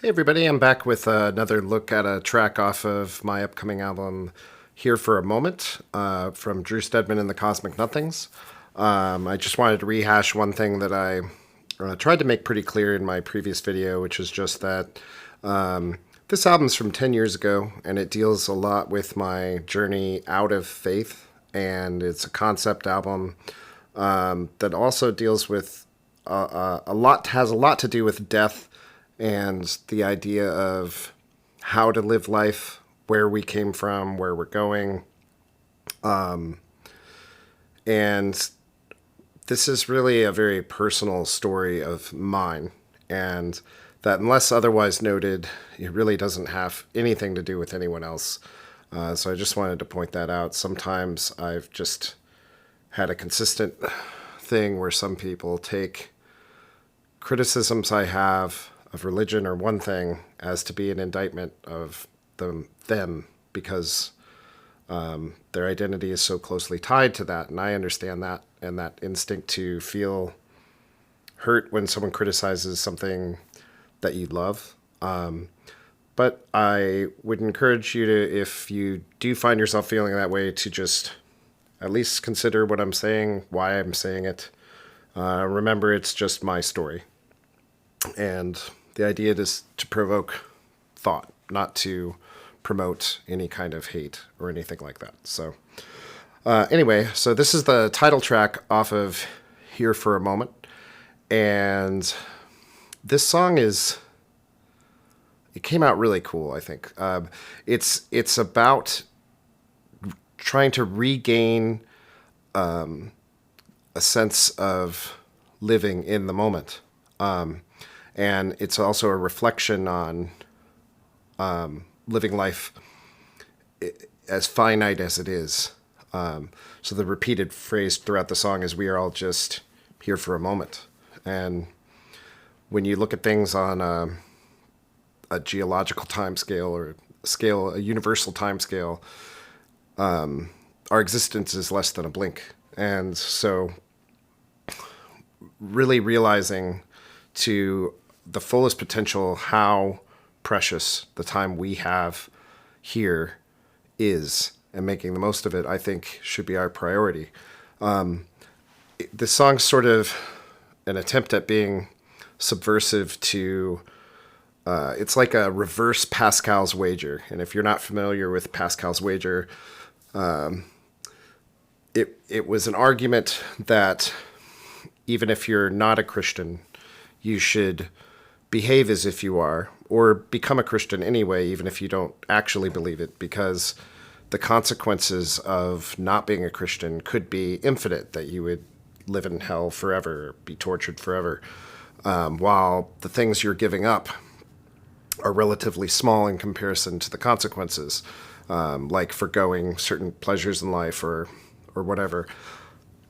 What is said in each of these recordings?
Hey everybody, I'm back with another look at a track off of my upcoming album, Here for a Moment, from Drew Stedman and the Cosmic Nothings. I just wanted to rehash one thing that I tried to make pretty clear in my previous video, which is just that this album's from 10 years ago, and it deals a lot with my journey out of faith, and it's a concept album that also deals with has a lot to do with death and the idea of how to live life, where we came from, where we're going. And this is really a very personal story of mine, and that, unless otherwise noted, it really doesn't have anything to do with anyone else. So I just wanted to point that out. Sometimes I've just had a consistent thing where some people take criticisms I have of religion or one thing as to be an indictment of them because their identity is so closely tied to that. And I understand that, and that instinct to feel hurt when someone criticizes something that you love. But I would encourage you to, if you do find yourself feeling that way, to just at least consider what I'm saying, why I'm saying it. Remember, it's just my story. And the idea is to provoke thought, not to promote any kind of hate or anything like that. So anyway, so this is the title track off of Here for a Moment. And this song it came out really cool, I think. It's about trying to regain a sense of living in the moment. And it's also a reflection on living life as finite as it is. So the repeated phrase throughout the song is, we are all just here for a moment. And when you look at things on a geological time scale or a universal time scale, our existence is less than a blink. And so really realizing to the fullest potential how precious the time we have here is, and making the most of it, I think, should be our priority. This song's sort of an attempt at being subversive to, it's like a reverse Pascal's wager. And if you're not familiar with Pascal's wager, it was an argument that even if you're not a Christian, you should behave as if you are, or become a Christian anyway, even if you don't actually believe it, because the consequences of not being a Christian could be infinite, that you would live in hell forever, be tortured forever, while the things you're giving up are relatively small in comparison to the consequences, like forgoing certain pleasures in life or whatever.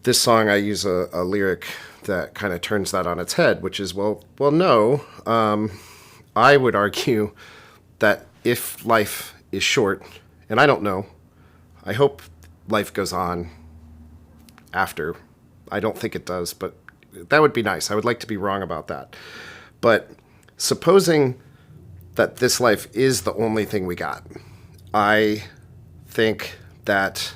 This song, I use a lyric that kind of turns that on its head, which is, well, no. I would argue that if life is short, and I don't know, I hope life goes on after. I don't think it does, but that would be nice. I would like to be wrong about that. But supposing that this life is the only thing we got, I think that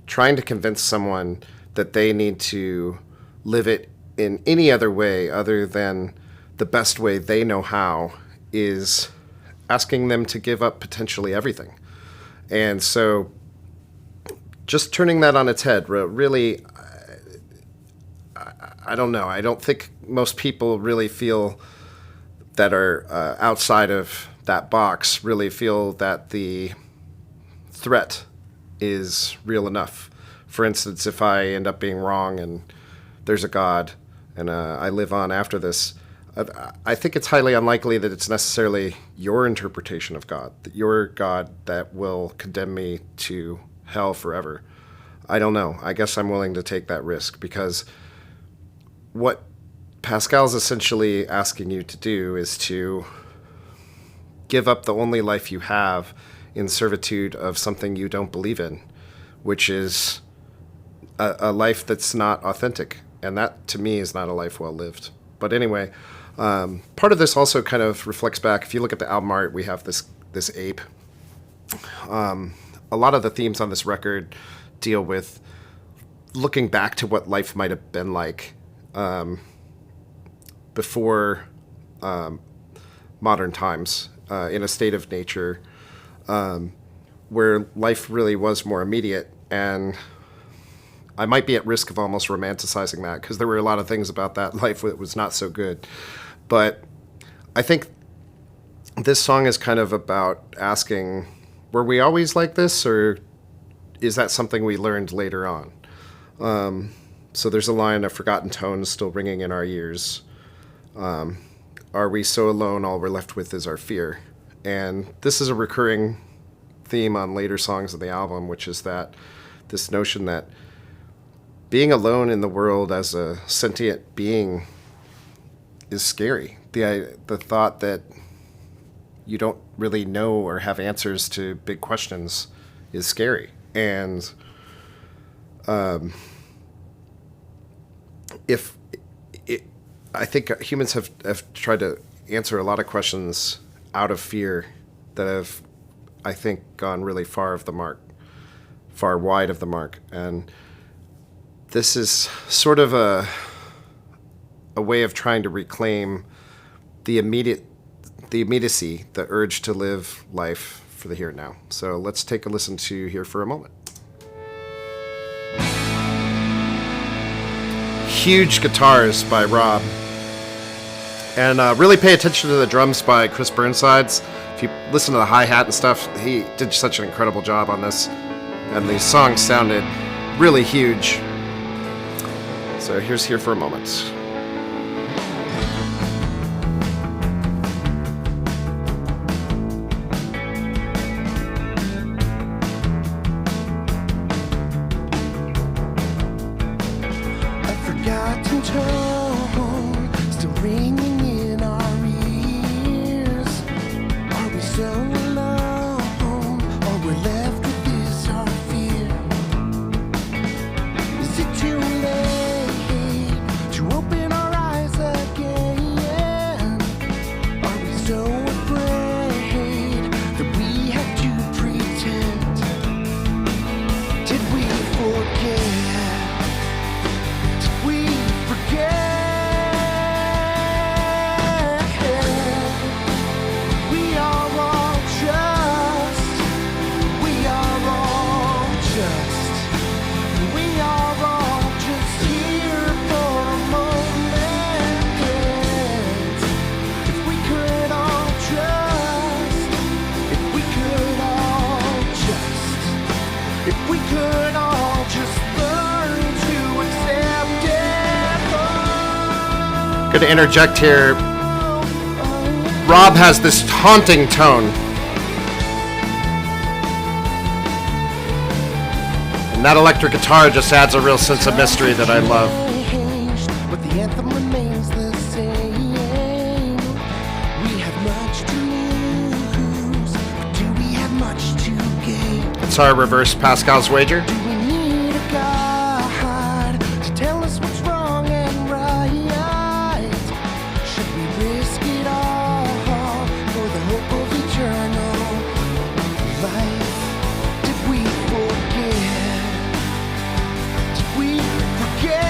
trying to convince someone that they need to live it in any other way other than the best way they know how is asking them to give up potentially everything. And so just turning that on its head, really, I don't know. I don't think most people really feel that are outside of that box really feel that the threat is real enough. For instance, if I end up being wrong and there's a God and I live on after this, I think it's highly unlikely that it's necessarily your interpretation of God, that your God that will condemn me to hell forever. I don't know. I guess I'm willing to take that risk, because what Pascal's essentially asking you to do is to give up the only life you have in servitude of something you don't believe in, which is a life that's not authentic. And that, to me, is not a life well lived. But anyway, Part of this also kind of reflects back. If you look at the album art, we have this ape. A lot of the themes on this record deal with looking back to what life might have been like before modern times, in a state of nature where life really was more immediate. And I might be at risk of almost romanticizing that, because there were a lot of things about that life that was not so good. But I think this song is kind of about asking, were we always like this, or is that something we learned later on? So there's a line, of forgotten tones still ringing in our ears. Are we so alone, all we're left with is our fear? And this is a recurring theme on later songs of the album, which is that this notion that being alone in the world as a sentient being is scary. The thought that you don't really know or have answers to big questions is scary. And I think humans have tried to answer a lot of questions out of fear that have, I think, gone really far wide of the mark. And this is sort of a way of trying to reclaim the immediacy, the urge to live life for the here and now. So let's take a listen to Here for a Moment. Huge guitars by Rob. And really pay attention to the drums by Chris Burnsides. If you listen to the hi-hat and stuff, he did such an incredible job on this. And these songs sounded really huge. So here's Here for a Moment. Going to interject here. Rob has this haunting tone. And that electric guitar just adds a real sense of mystery that I love. But the anthem remains the same. We have much to lose, but do we have much to gain? It's our reverse Pascal's wager. Do we need a God to tell us what's wrong and right? Should we risk it all for the hope of eternal life? Did we forget? Did we forget?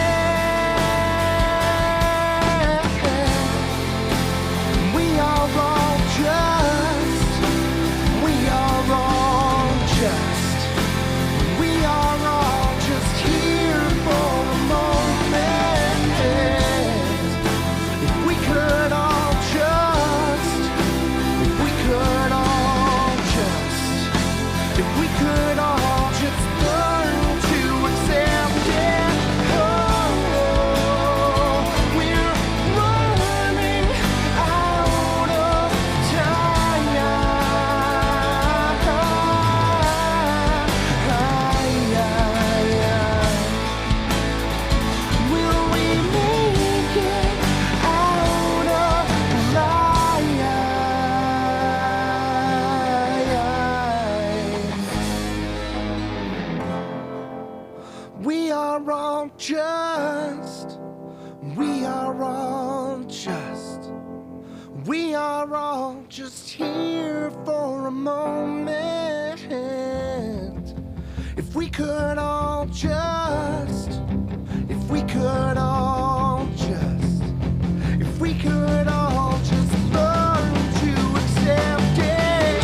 We are all just. We are all just. We are all just here for a moment. If we could all just, if we could all just, if we could all just learn to accept it. Oh, we're running out of time. Will we make it out of life? We are all just. We are all just. just here for a moment. If we could all just, if we could all just, if we could all just learn to accept it.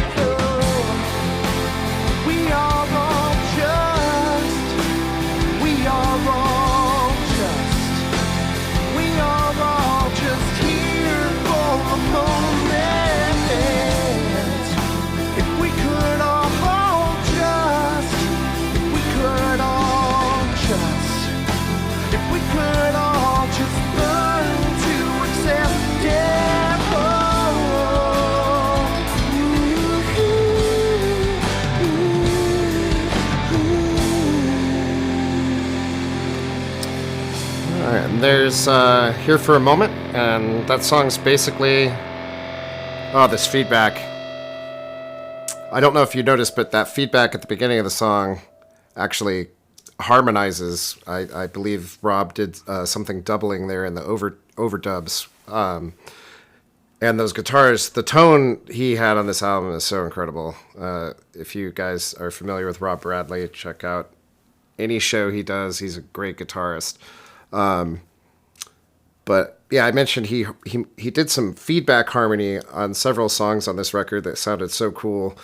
We are all just, we are all just, we are all just here for a moment. If we could all just, if we could all just, if we could all just learn to accept it. All right, and there's Here for a Moment, and that song's basically, oh, this feedback. I don't know if you noticed, but that feedback at the beginning of the song actually harmonizes. I believe Rob did something doubling there in the overdubs. And those guitars, the tone he had on this album is so incredible. If you guys are familiar with Rob Bradley, check out any show he does. He's a great guitarist. But yeah, I mentioned he did some feedback harmony on several songs on this record that sounded so cool.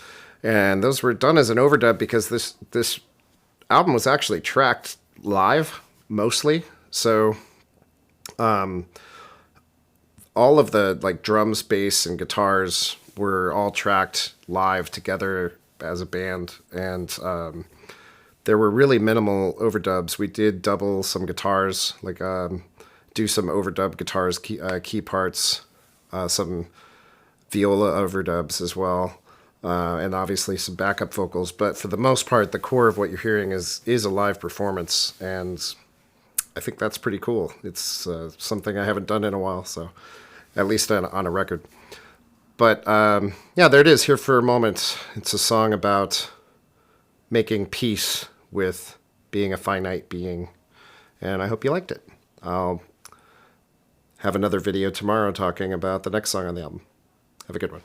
And those were done as an overdub because this album was actually tracked live mostly. So all of the like drums, bass, and guitars were all tracked live together as a band. And there were really minimal overdubs. We did double some guitars, like do some overdub guitars, key parts, some viola overdubs as well, and obviously some backup vocals. But for the most part, the core of what you're hearing is a live performance, and I think that's pretty cool. It's something I haven't done in a while, so at least on a record. But yeah, there it is, Here for a Moment. It's a song about making peace with being a finite being, and I hope you liked it. I'll have another video tomorrow talking about the next song on the album. Have a good one.